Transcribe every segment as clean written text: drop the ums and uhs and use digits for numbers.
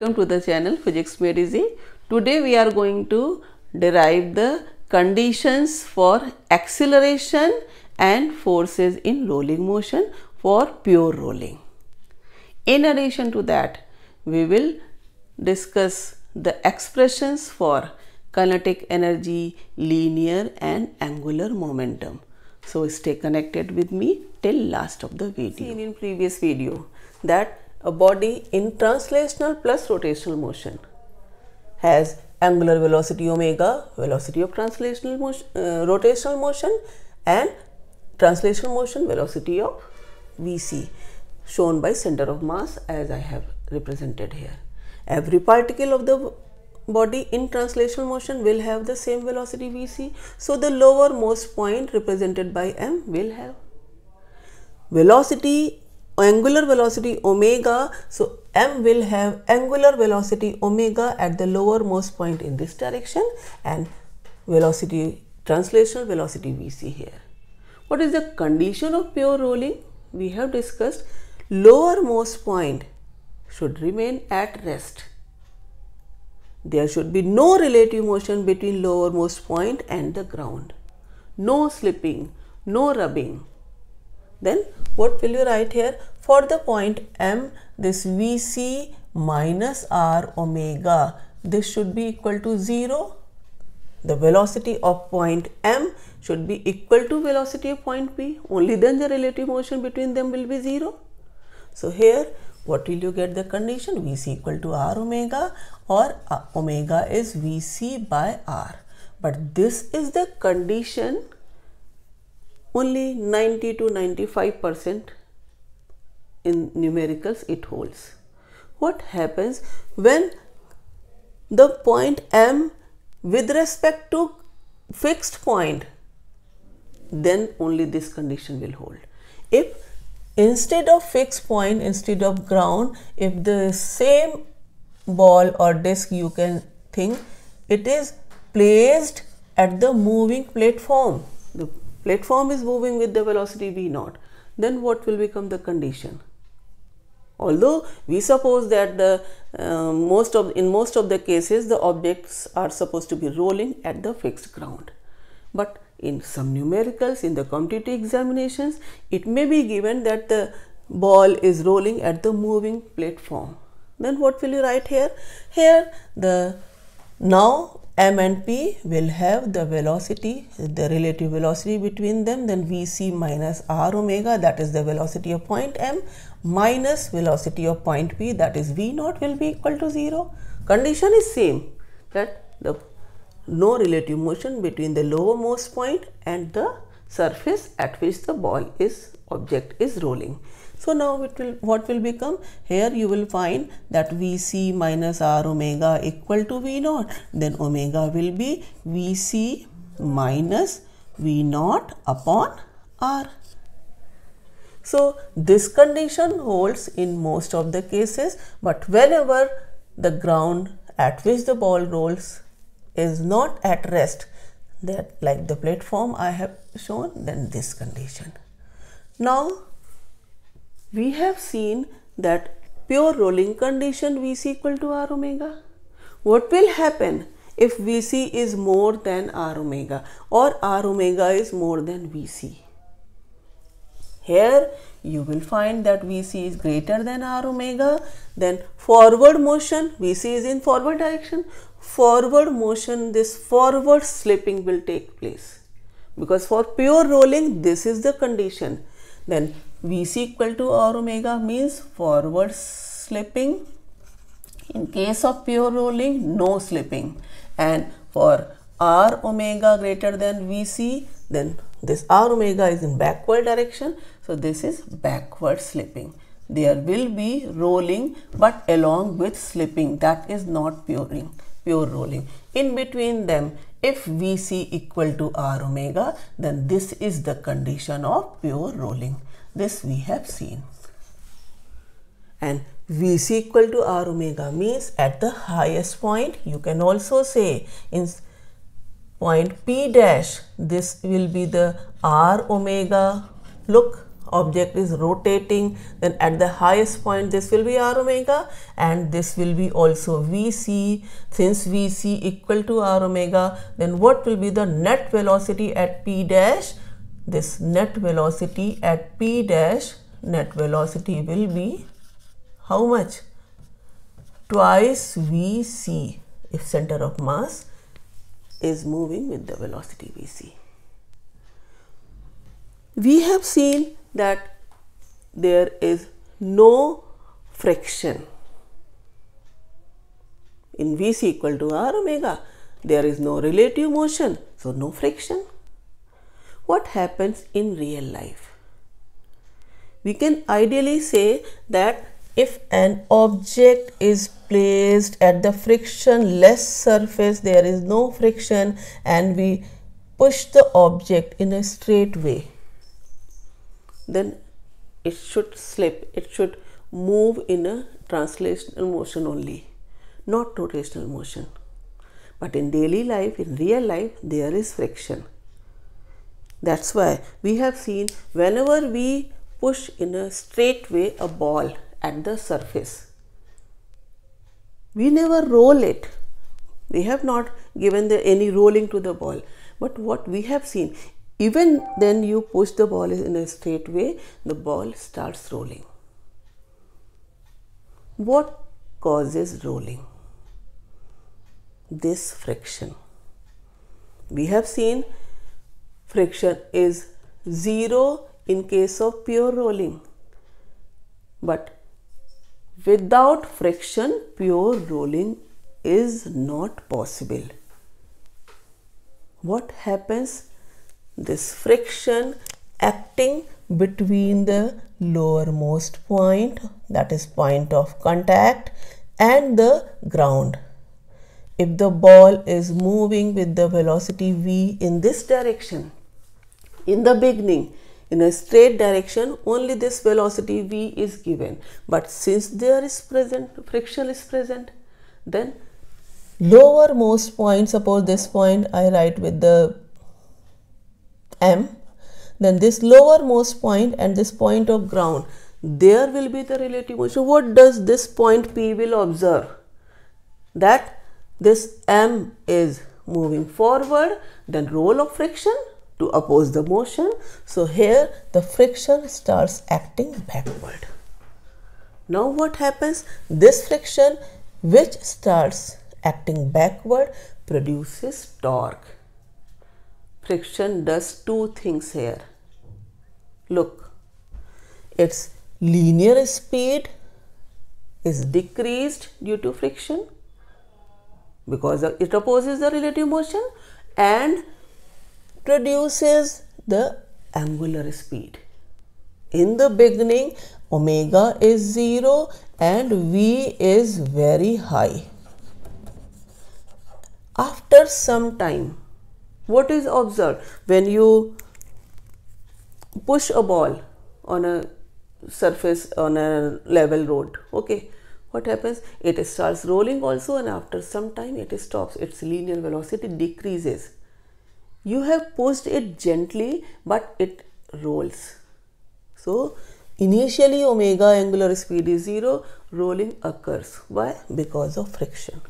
Welcome to the channel Physics Made Easy. Today we are going to derive the conditions for acceleration and forces in rolling motion for pure rolling. In addition to that, we will discuss the expressions for kinetic energy, linear and angular momentum. So stay connected with me till last of the video. Seen in previous video that a body in translational plus rotational motion has angular velocity omega, velocity of translational motion, rotational motion, and translational motion velocity of Vc, shown by center of mass as I have represented here. Every particle of the body in translational motion will have the same velocity Vc. So the lowermost point represented by m will have velocity, angular velocity omega. So m will have angular velocity omega at the lowermost point in this direction and velocity, translational velocity Vc here. What is the condition of pure rolling? We have discussed lowermost point should remain at rest. There should be no relative motion between lowermost point and the ground. No slipping, no rubbing. Then what will you write here? For the point m, this Vc minus r omega, this should be equal to 0. The velocity of point m should be equal to velocity of point p. Only then the relative motion between them will be 0. So here what will you get the condition? Vc equal to r omega, or omega is Vc by r. But this is the condition only 90 to 95% in numericals it holds. What happens when the point m with respect to fixed point, then only this condition will hold. If instead of fixed point, instead of ground, if the same ball or disc, you can think, it is placed at the moving platform, the platform is moving with the velocity v0, then what will become the condition? Although we suppose that the in most of the cases the objects are supposed to be rolling at the fixed ground, but in some numericals, in the competitive examinations, it may be given that the ball is rolling at the moving platform. Then what will you write here? Here the now m and p will have the velocity, the relative velocity between them, then Vc minus r omega, that is the velocity of point m, minus velocity of point p, that is v0, will be equal to 0. Condition is same, that the no relative motion between the lowermost point and the surface at which the object is rolling. So now what will become? Here you will find that Vc minus r omega equal to v0. Then omega will be Vc minus v0 upon r. So this condition holds in most of the cases, but whenever the ground at which the ball rolls is not at rest, that like the platform I have shown, then this condition. Now we have seen that pure rolling condition Vc equal to r omega. What will happen if Vc is more than r omega or r omega is more than Vc? Here you will find that Vc is greater than r omega, then forward motion, Vc is in forward direction, forward motion, this forward slipping will take place, because for pure rolling this is the condition. Then Vc equal to r omega means forward slipping. In case of pure rolling, no slipping. And for r omega greater than Vc, then this r omega is in backward direction. So this is backward slipping. There will be rolling, but along with slipping, that is not pure rolling. In between them, if Vc equal to r omega, then this is the condition of pure rolling. This we have seen. And Vc equal to r omega means at the highest point. You can also say in point P dash, this will be the r omega. Look, object is rotating, then at the highest point this will be r omega, and this will be also Vc. Since Vc equal to r omega, then what will be the net velocity at p dash? This net velocity at p dash, net velocity will be how much? Twice Vc, if center of mass is moving with the velocity Vc. We have seen that there is no friction. In Vc equal to r omega, there is no relative motion, so no friction. What happens in real life? We can ideally say that if an object is placed at the frictionless surface, there is no friction, and we push the object in a straight way, then it should slip, it should move in a translational motion only, not rotational motion. But in daily life, in real life, there is friction. That's why we have seen whenever we push in a straight way a ball at the surface, we never roll it. We have not given any rolling to the ball. But what we have seen, even then you push the ball in a straight way, the ball starts rolling. What causes rolling? This friction. We have seen friction is 0 in case of pure rolling, but without friction, pure rolling is not possible. What happens? This friction acting between the lowermost point, that is point of contact, and the ground. If the ball is moving with the velocity v in this direction, in the beginning, in a straight direction, only this velocity v is given. But since there is present, friction is present, then lowermost point, suppose this point I write with the m, then this lowermost point and this point of ground, there will be the relative motion. What does this point P will observe? That this m is moving forward, then role of friction to oppose the motion. So here the friction starts acting backward. Now what happens? This friction which starts acting backward produces torque. Friction does two things here. Look, its linear speed is decreased due to friction because it opposes the relative motion, and produces the angular speed. In the beginning, omega is 0 and v is very high. After some time, what is observed? When you push a ball on a surface, on a level road, okay, what happens? It starts rolling also, and after some time it stops. Its linear velocity decreases. You have pushed it gently, but it rolls. So initially omega angular speed is 0, rolling occurs. Why? Because of friction.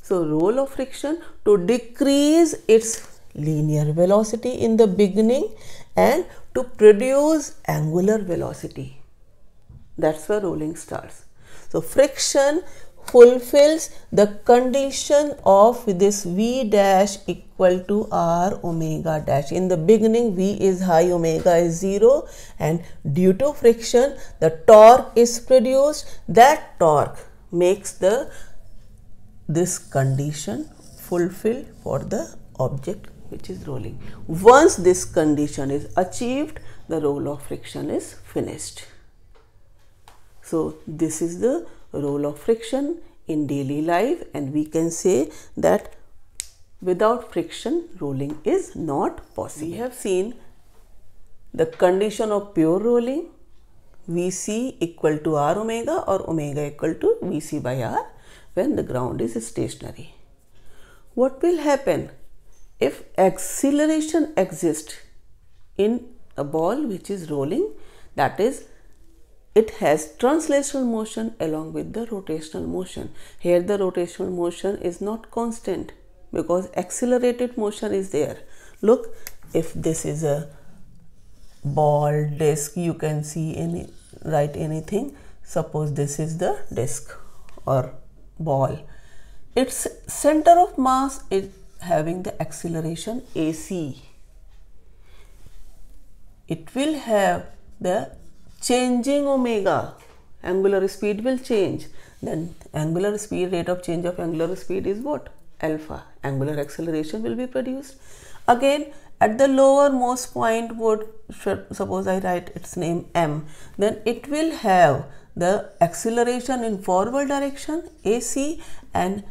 So role of friction to decrease its linear velocity in the beginning and to produce angular velocity. That's where rolling starts. So friction fulfills the condition of this v dash equal to r omega dash. In the beginning, v is high, omega is 0, and due to friction the torque is produced. That torque makes this condition fulfilled for the object which is rolling. Once this condition is achieved, the role of friction is finished. So this is the role of friction in daily life, and we can say that without friction rolling is not possible. We have seen the condition of pure rolling, Vc equal to r omega or omega equal to Vc by r, when the ground is stationary. What will happen if acceleration exists in a ball which is rolling, that is, it has translational motion along with the rotational motion. Here the rotational motion is not constant because accelerated motion is there. Look, if this is a ball, disc, you can see write anything. Suppose this is the disc or ball. Its center of mass is having the acceleration AC. It will have the changing omega. Angular speed will change. Then angular speed, rate of change of angular speed is what? Alpha. Angular acceleration will be produced. Again, at the lowermost point, suppose I write its name M, then it will have the acceleration in forward direction AC, and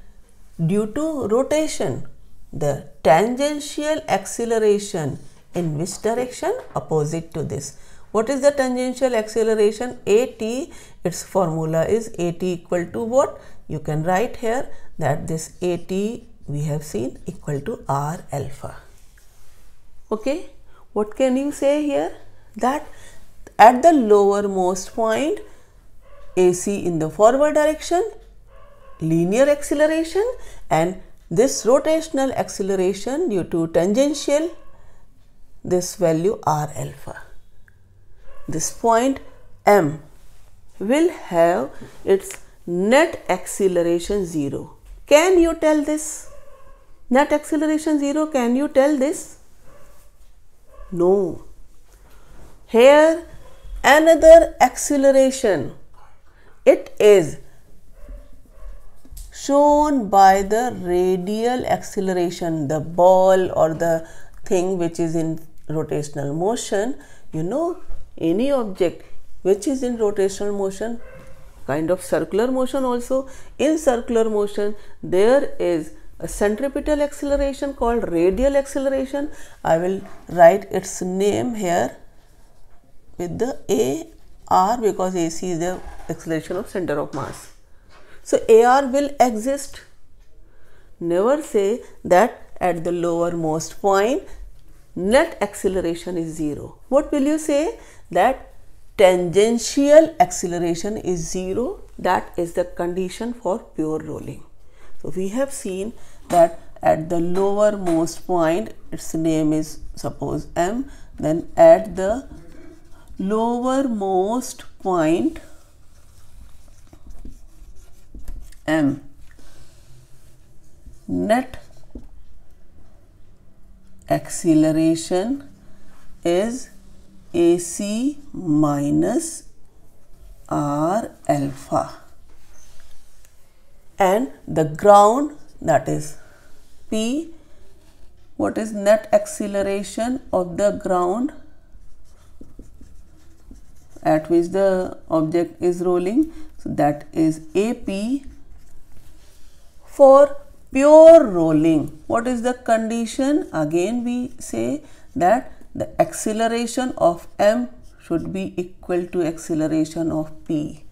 due to rotation, the tangential acceleration in which direction? Opposite to this. What is the tangential acceleration? AT. Its formula is AT equal to what? You can write here that this AT we have seen equal to R alpha. Okay, what can you say here? That at the lowermost point, AC in the forward direction, linear acceleration, and this rotational acceleration due to tangential, this value R alpha. This point M will have its net acceleration 0. Can you tell this? Net acceleration 0, can you tell this? No. Here another acceleration. It is shown by the radial acceleration. The ball or the thing which is in rotational motion, you know, any object which is in rotational motion, kind of circular motion also. In circular motion, there is a centripetal acceleration called radial acceleration. I will write its name here with the AR because AC is the acceleration of center of mass. So AR will exist. Never say that at the lowermost point net acceleration is 0. What will you say? That tangential acceleration is 0. That is the condition for pure rolling. So we have seen that at the lowermost point, its name is suppose M, then at the lowermost point M, net acceleration is AC minus R alpha, and the ground, that is P. What is net acceleration of the ground at which the object is rolling? So that is AP. For pure rolling, what is the condition? Again we say that the acceleration of M should be equal to acceleration of P.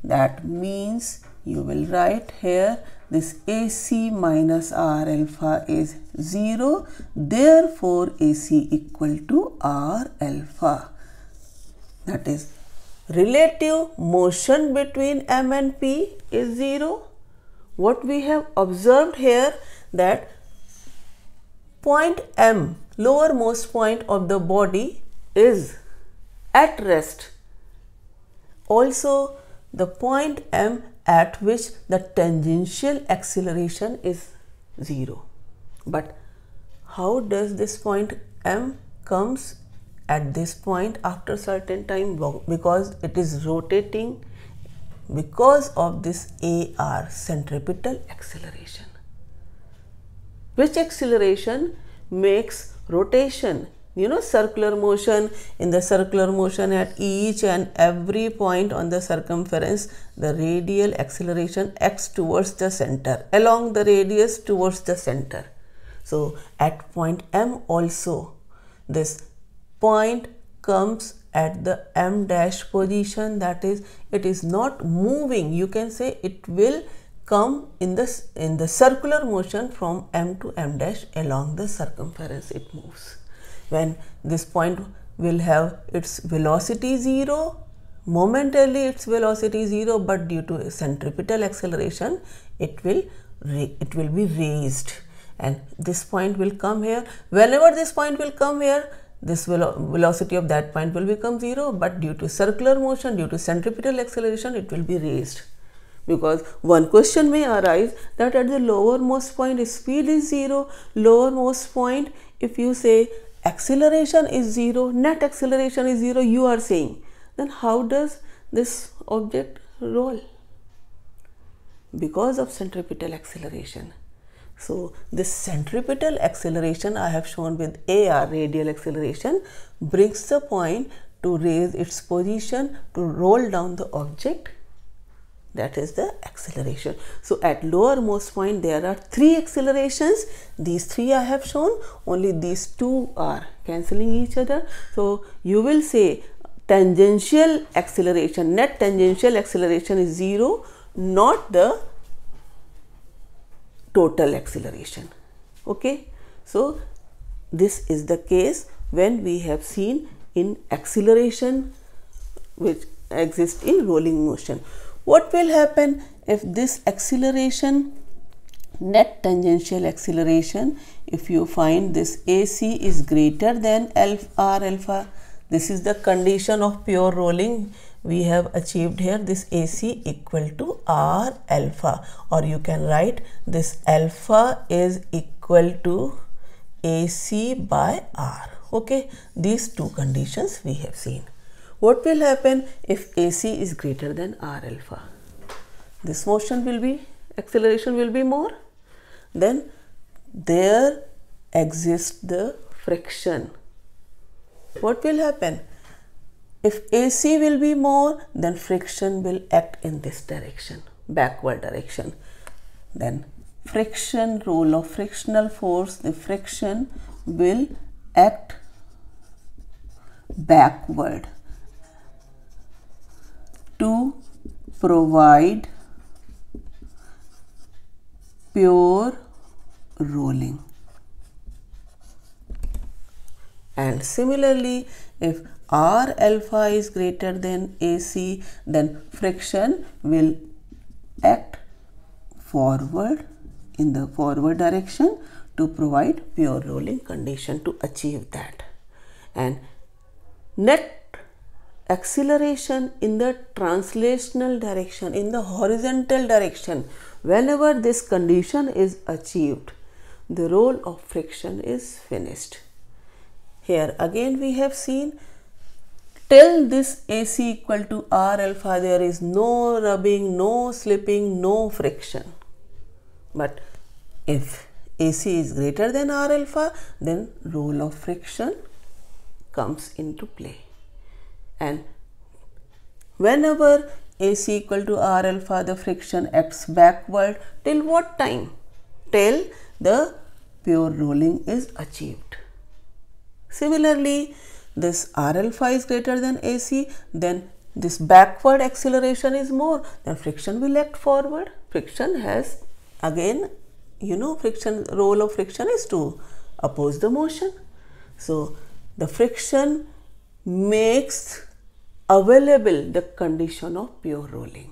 That means you will write here this AC minus R alpha is 0. Therefore, AC equal to R alpha. That is, relative motion between M and P is 0. What we have observed here, that point M, lowermost point of the body, is at rest. Also, the point M at which the tangential acceleration is 0. But how does this point M comes at this point after certain time? Because it is rotating because of this AR, centripetal acceleration. Which acceleration makes rotation? You know, circular motion. In the circular motion, at each and every point on the circumference, the radial acceleration acts towards the center, along the radius towards the center. So at point M also, this point comes at the M dash position, that is, it is not moving. You can say it will come in the circular motion from M to M dash along the circumference it moves. When this point will have its velocity 0, momentarily its velocity 0, but due to centripetal acceleration it will be raised, and this point will come here. Whenever this point will come here, this velocity of that point will become 0, but due to circular motion, due to centripetal acceleration, it will be raised. Because one question may arise that at the lowermost point speed is 0, lowermost point if you say acceleration is 0, net acceleration is 0, you are saying, then how does this object roll? Because of centripetal acceleration. So this centripetal acceleration I have shown with AR, radial acceleration, brings the point to raise its position, to roll down the object. That is the acceleration. So at lowermost point there are 3 accelerations. These 3 I have shown, only these 2 are cancelling each other. So you will say tangential acceleration, net tangential acceleration is 0, not the total acceleration. Okay. So this is the case when we have seen in acceleration which exists in rolling motion. What will happen if this acceleration, net tangential acceleration, if you find this AC is greater than R alpha, this is the condition of pure rolling we have achieved here, this AC equal to R alpha, or you can write this alpha is equal to AC by R. Okay, these 2 conditions we have seen. What will happen if AC is greater than R alpha? This motion will be, acceleration will be more. Then there exists the friction. What will happen? If AC will be more, then friction will act in this direction, backward direction. Then friction, role of frictional force, the friction will act backward to provide pure rolling. And similarly, if R alpha is greater than AC, then friction will act forward in the forward direction to provide pure rolling condition to achieve that. And net acceleration in the translational direction, in the horizontal direction, whenever this condition is achieved, the role of friction is finished. Here again we have seen, till this AC equal to R alpha, there is no rubbing, no slipping, no friction. But if AC is greater than R alpha, then role of friction comes into play. And whenever AC equal to R alpha, the friction acts backward till what time? Till the pure rolling is achieved. Similarly, this R alpha is greater than AC, then this backward acceleration is more, then friction will act forward. Friction has, again, friction, role of friction is to oppose the motion. So the friction makes available the condition of pure rolling.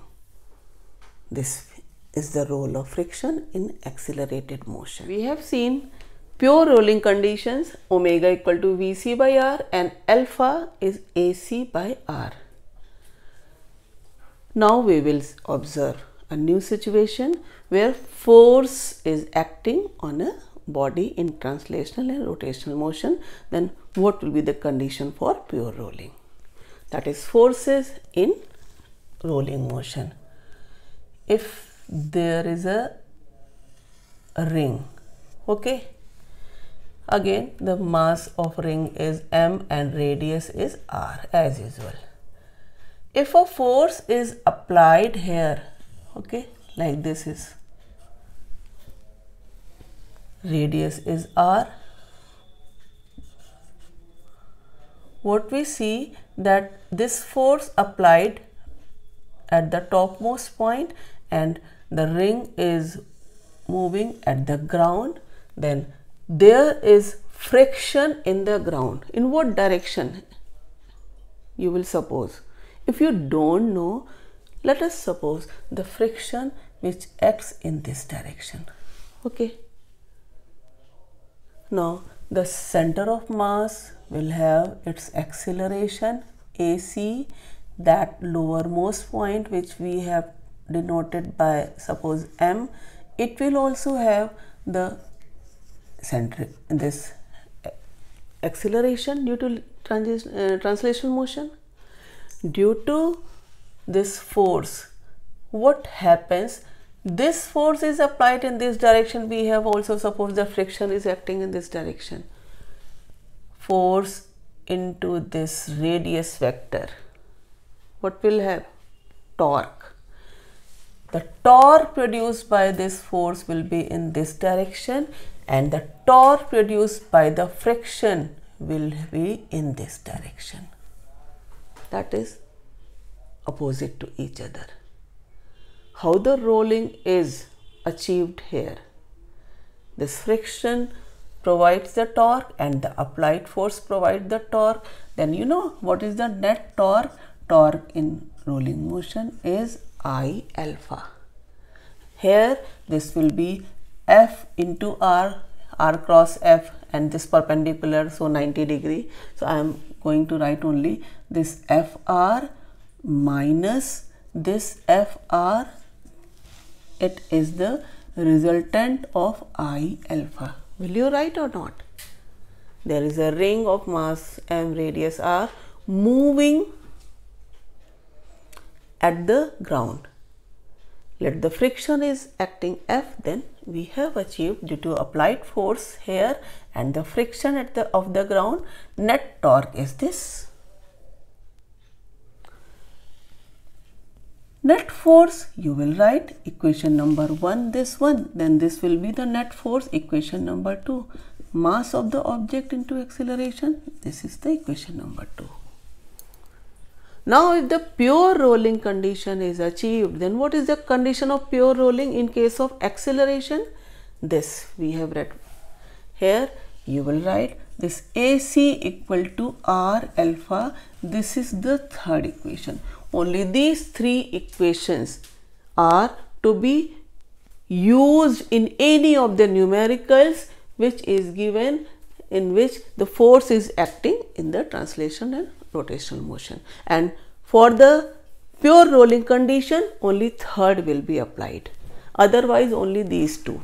This is the role of friction in accelerated motion. We have seen pure rolling conditions, omega equal to Vc by R and alpha is AC by R. Now we will observe a new situation where force is acting on a body in translational and rotational motion. Then what will be the condition for pure rolling? That is forces in rolling motion. If there is a ring, okay, again the mass of ring is m and radius is r as usual. If a force is applied here, okay, like this is, radius is r, what we see that this force applied at the topmost point and the ring is moving at the ground, then there is friction in the ground. In what direction you will suppose? If you don't know, let us suppose the friction which acts in this direction. Okay. Now the center of mass will have its acceleration AC, that lowermost point which we have denoted by suppose m. It will also have the center, this acceleration due to translation motion. Due to this force, what happens? This force is applied in this direction. We have also supposed the friction is acting in this direction. Force into this radius vector. What will have? Torque. The torque produced by this force will be in this direction, and the torque produced by the friction will be in this direction. That is opposite to each other. How the rolling is achieved here? This friction provides the torque and the applied force provides the torque. Then you know what is the net torque? Torque in rolling motion is I alpha. Here this will be F into R, R cross F, and this perpendicular, so 90 degree. So I am going to write only this FR minus this FR. It is the resultant of I alpha. Will you write or not? There is a ring of mass m, radius r, moving at the ground. Let the friction is acting F, then we have achieved, due to applied force here and the friction at of the ground, net torque is this. Net force, you will write equation number 1, this one, then this will be the net force, equation number 2. Mass of the object into acceleration, this is the equation number 2. Now if the pure rolling condition is achieved, then what is the condition of pure rolling in case of acceleration? This we have read. Here you will write this AC equal to R alpha. This is the third equation. Only these three equations are to be used in any of the numericals which is given, in which the force is acting in the translation and rotational motion. And for the pure rolling condition, only third will be applied. Otherwise, only these two.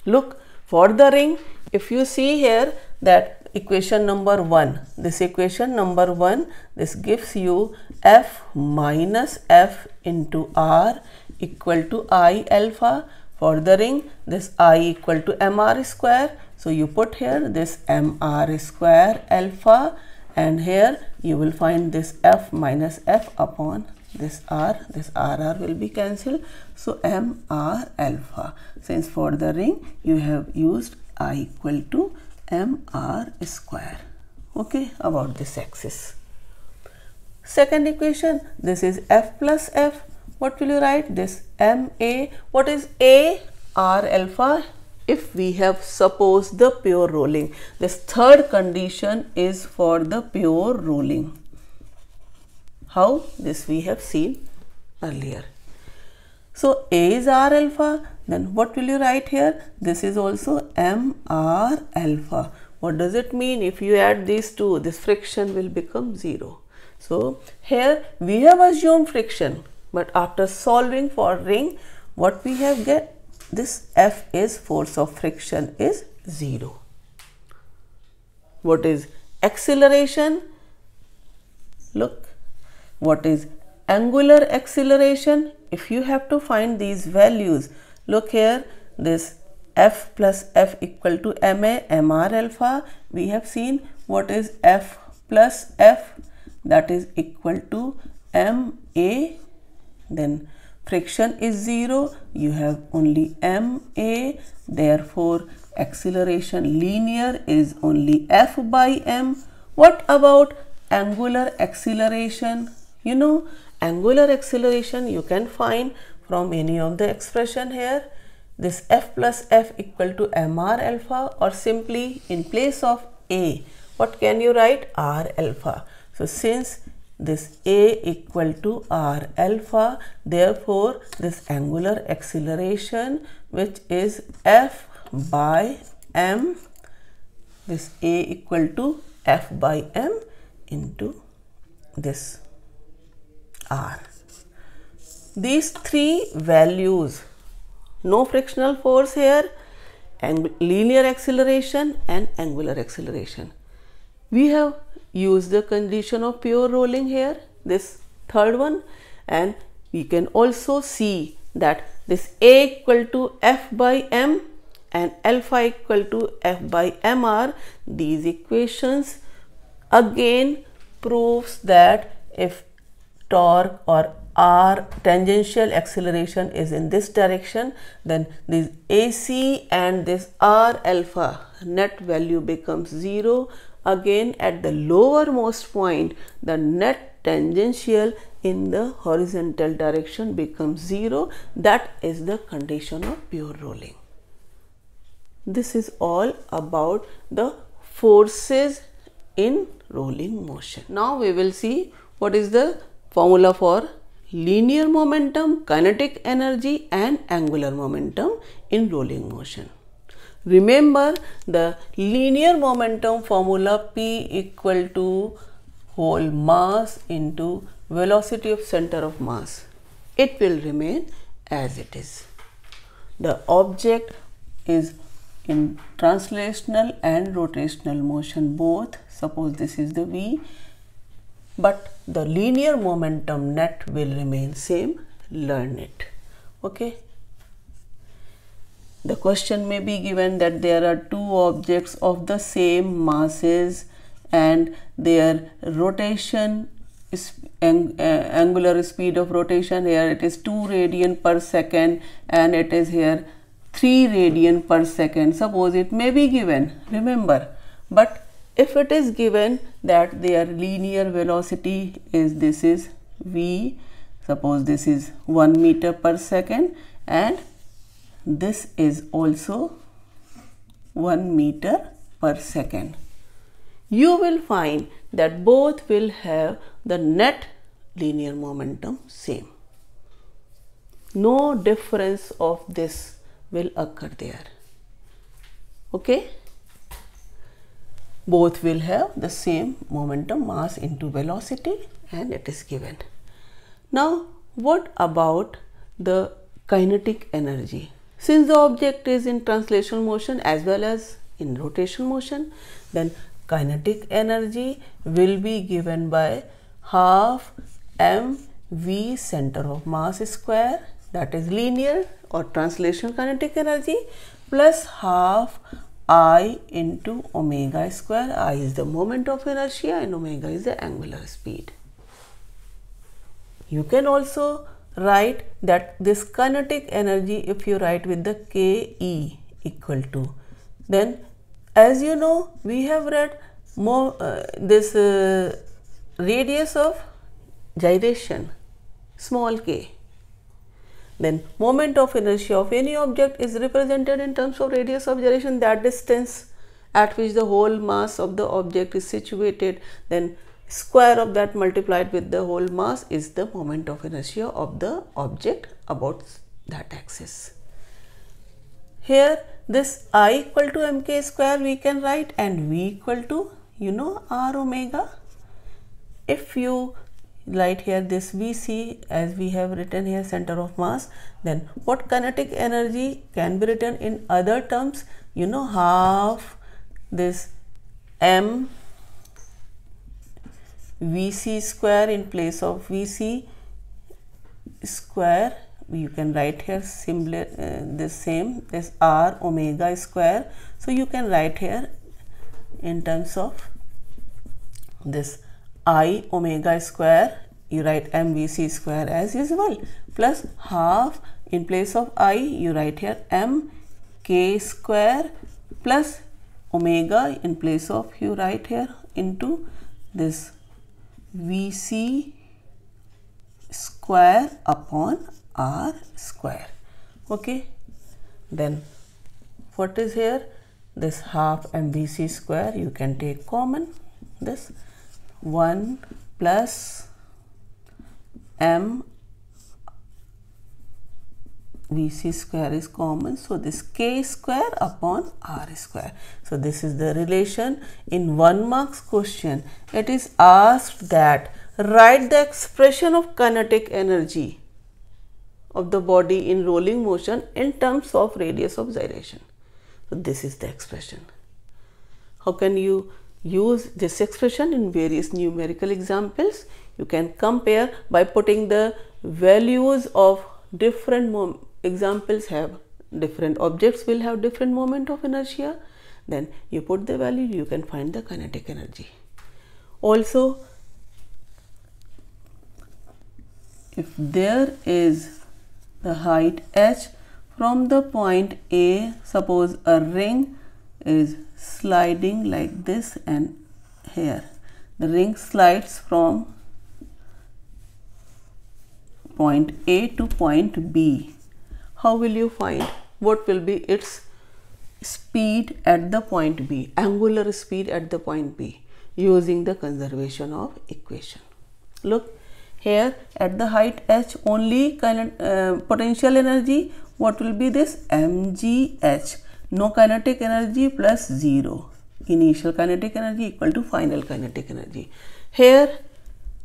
Look, for the ring, if you see here that equation number 1, this equation number 1, this gives you F minus F into R equal to I alpha. For the ring, this I equal to MR square. So you put here this MR square alpha, and here you will find this F minus F upon this R. This RR will be cancelled. So MR alpha. Since for the ring you have used I equal to MR square. Okay, about this axis. Second equation, this is F plus F. What will you write? This MA. What is A? R alpha. If we have supposed the pure rolling, this third condition is for the pure rolling. How? This we have seen earlier. So A is R alpha. Then what will you write here? This is also MR alpha. What does it mean? If you add these two, this friction will become 0. So here we have assumed friction, but after solving for ring, what we have get? This F is force of friction is 0. What is acceleration? Look, what is angular acceleration? If you have to find these values, look here, this F plus F equal to MA, MR alpha. We have seen what is F plus F, that is equal to MA. Then friction is 0, you have only MA, therefore acceleration linear is only F by M. What about angular acceleration? You know, angular acceleration you can find from any of the expression here. this F plus F equal to mr alpha, or simply in place of A, what can you write? R alpha. So since this A equal to R alpha, therefore this angular acceleration, which is F by m, this A equal to F by m into this R. These three values, no frictional force here, linear acceleration and angular acceleration. We have used the condition of pure rolling here, this third one, and we can also see that this A equal to F by m and alpha equal to F by mr, these equations again proves that if torque or R tangential acceleration is in this direction, then this AC and this R alpha net value becomes 0. Again at the lowermost point, the net tangential in the horizontal direction becomes 0. That is the condition of pure rolling. This is all about the forces in rolling motion. Now we will see what is the formula for linear momentum, kinetic energy and angular momentum in rolling motion. Remember the linear momentum formula, P equal to whole mass into velocity of center of mass. It will remain as it is. The object is in translational and rotational motion both. Suppose this is the V, but the linear momentum net will remain same. Learn it. Okay. The question may be given that there are two objects of the same masses and their rotation is angular speed of rotation, here it is 2 radian per second and it is here 3 radian per second. Suppose it may be given, remember, but if it is given that their linear velocity is, this is V, suppose this is 1 meter per second and this is also 1 meter per second, you will find that both will have the net linear momentum same. No difference of this will occur there. Okay. Both will have the same momentum, mass into velocity, and it is given. Now what about the kinetic energy? Since the object is in translational motion as well as in rotational motion, then kinetic energy will be given by half mv center of mass square, that is linear or translational kinetic energy, plus half I into omega square. I is the moment of inertia and omega is the angular speed. You can also write that this kinetic energy, if you write with the Ke equal to, then as you know we have read more this radius of gyration, small k. Then moment of inertia of any object is represented in terms of radius of gyration, that distance at which the whole mass of the object is situated, then square of that multiplied with the whole mass is the moment of inertia of the object about that axis. Here this I equal to mk square we can write and V equal to, you know, r omega. If you write here this Vc as we have written here, center of mass, then what kinetic energy can be written in other terms? You know, half this m Vc square in place of Vc square, you can write here similar this same, this r omega square. So you can write here in terms of this I omega square, you write mvc square as usual, plus half in place of I you write here m k square plus omega in place of you write here into this Vc square upon r square. Okay. Then what is here? This half mvc square, you can take common. This 1 plus m vc square is common, so this k square upon r square. So this is the relation. In 1 marks question, it is asked that write the expression of kinetic energy of the body in rolling motion in terms of radius of gyration. So this is the expression. How can you use this expression in various numerical examples? You can compare by putting the values of different examples have different objects will have different moment of inertia. Then you put the value, you can find the kinetic energy. Also, if there is the height h from the point A, suppose a ring is sliding like this, and here the ring slides from point A to point B. How will you find what will be its speed at the point B, angular speed at the point B, using the conservation of equation? Look here, at the height h only potential energy, what will be this? mgh, no kinetic energy plus 0, initial kinetic energy equal to final kinetic energy. Here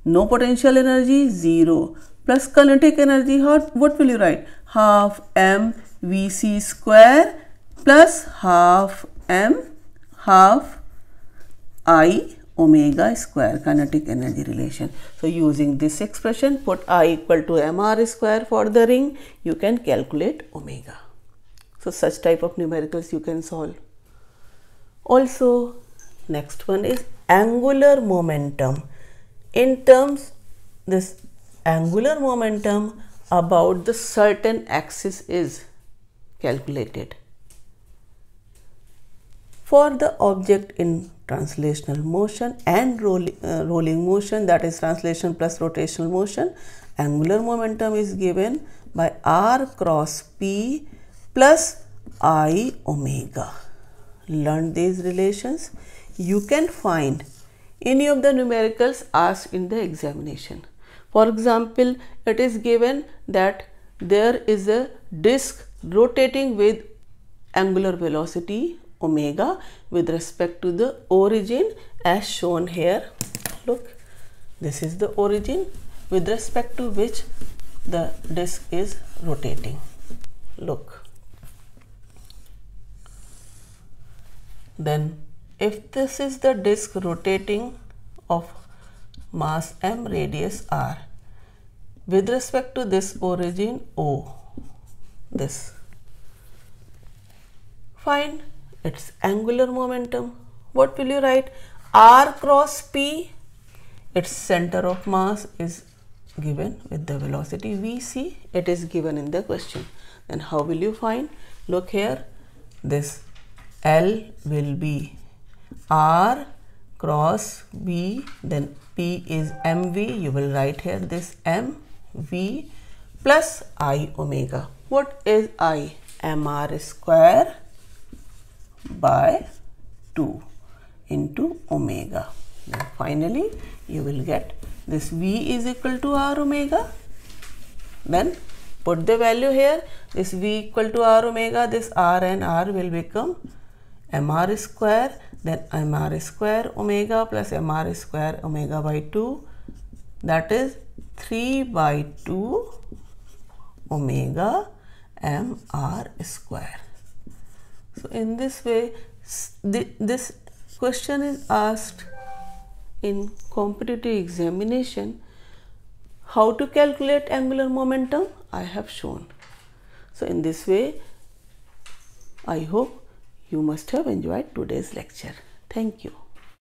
no potential energy, 0, plus kinetic energy, what will you write? Half m vc square plus half I omega square, kinetic energy relation. So using this expression, put I equal to mr square for the ring, you can calculate omega. So such type of numericals you can solve. Also, next one is angular momentum. In terms, this angular momentum about the certain axis is calculated. For the object in translational motion and rolling motion, that is translation plus rotational motion, angular momentum is given by r cross p plus I omega. Learn these relations. You can find any of the numericals asked in the examination. For example, it is given that there is a disk rotating with angular velocity omega with respect to the origin as shown here. Look, this is the origin with respect to which the disk is rotating. Look. Then if this is the disk rotating of mass m, radius r, with respect to this origin O, this, find its angular momentum. What will you write? R cross P, its center of mass is given with the velocity vc, it is given in the question. Then how will you find? Look here, this L will be R cross B, then P is mv, you will write here this mv plus I omega. What is I? mr square by 2 into omega. Then finally you will get this v is equal to r omega. Then put the value here, this v equal to r omega, this r and r will become mr square, then mr square omega plus mr square omega by 2, that is 3 by 2 omega mr square. So in this way, this question is asked in competitive examination. How to calculate angular momentum I have shown. So in this way, I hope you must have enjoyed today's lecture. Thank you.